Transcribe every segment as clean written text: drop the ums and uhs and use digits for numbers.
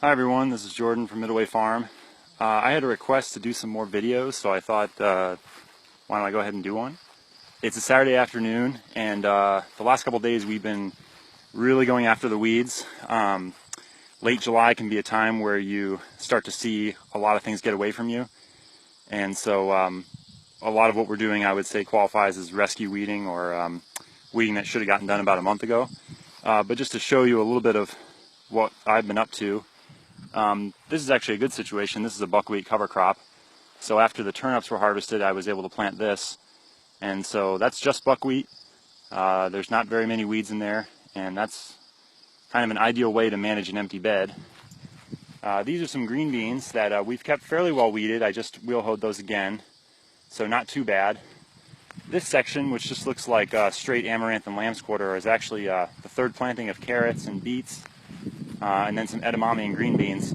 Hi everyone, this is Jordan from Middleway Farm. I had a request to do some more videos, so I thought, why don't I go ahead and do one? It's a Saturday afternoon, and the last couple days we've been really going after the weeds. Late July can be a time where you start to see a lot of things get away from you, and so a lot of what we're doing, I would say, qualifies as rescue weeding or weeding that should have gotten done about a month ago. But just to show you a little bit of what I've been up to, this is actually a good situation. This is a buckwheat cover crop. So after the turnips were harvested, I was able to plant this. And so that's just buckwheat. There's not very many weeds in there, and that's kind of an ideal way to manage an empty bed. These are some green beans that we've kept fairly well weeded. I just wheel hoed those again, so not too bad. This section, which just looks like straight amaranth and lamb's quarter, is actually the third planting of carrots and beets, and then some edamame and green beans.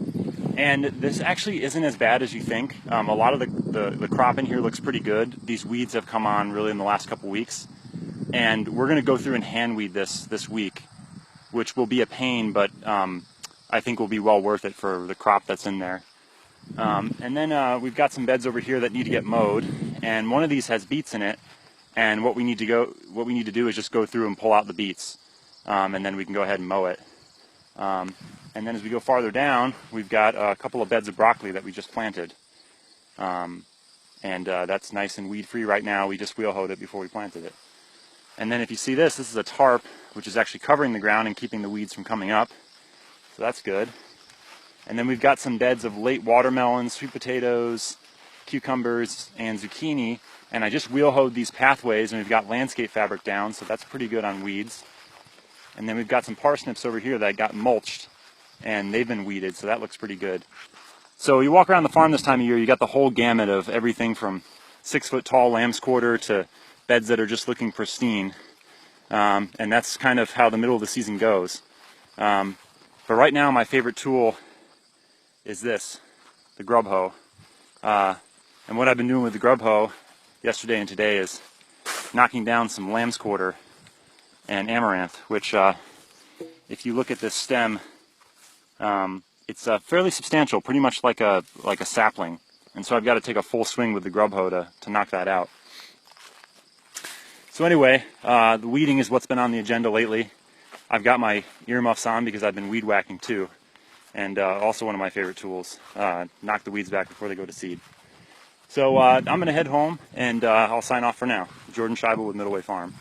And this actually isn't as bad as you think. A lot of the crop in here looks pretty good. These weeds have come on really in the last couple weeks. And we're going to go through and hand weed this week, which will be a pain, but I think will be well worth it for the crop that's in there. And then we've got some beds over here that need to get mowed, and one of these has beets in it. And what we need to do is just go through and pull out the beets, and then we can go ahead and mow it. And then as we go farther down, we've got a couple of beds of broccoli that we just planted. That's nice and weed-free right now. We just wheel hoed it before we planted it. And then if you see this is a tarp, which is actually covering the ground and keeping the weeds from coming up. So that's good. And then we've got some beds of late watermelons, sweet potatoes, cucumbers, and zucchini. And I just wheel hoed these pathways, and we've got landscape fabric down, so that's pretty good on weeds. And then we've got some parsnips over here that got mulched, and they've been weeded, so that looks pretty good. So you walk around the farm this time of year, you got the whole gamut of everything from 6-foot tall lamb's quarter to beds that are just looking pristine. And that's kind of how the middle of the season goes. But right now my favorite tool is this, the grub hoe. And what I've been doing with the grub hoe yesterday and today is knocking down some lamb's quarter and amaranth, which if you look at this stem, it's fairly substantial, pretty much like a sapling. And so I've got to take a full swing with the grub hoe to knock that out. So anyway, the weeding is what's been on the agenda lately. I've got my earmuffs on because I've been weed whacking too. And also one of my favorite tools, knock the weeds back before they go to seed. So I'm going to head home, and I'll sign off for now. Jordan Scheibel with Middleway Farm.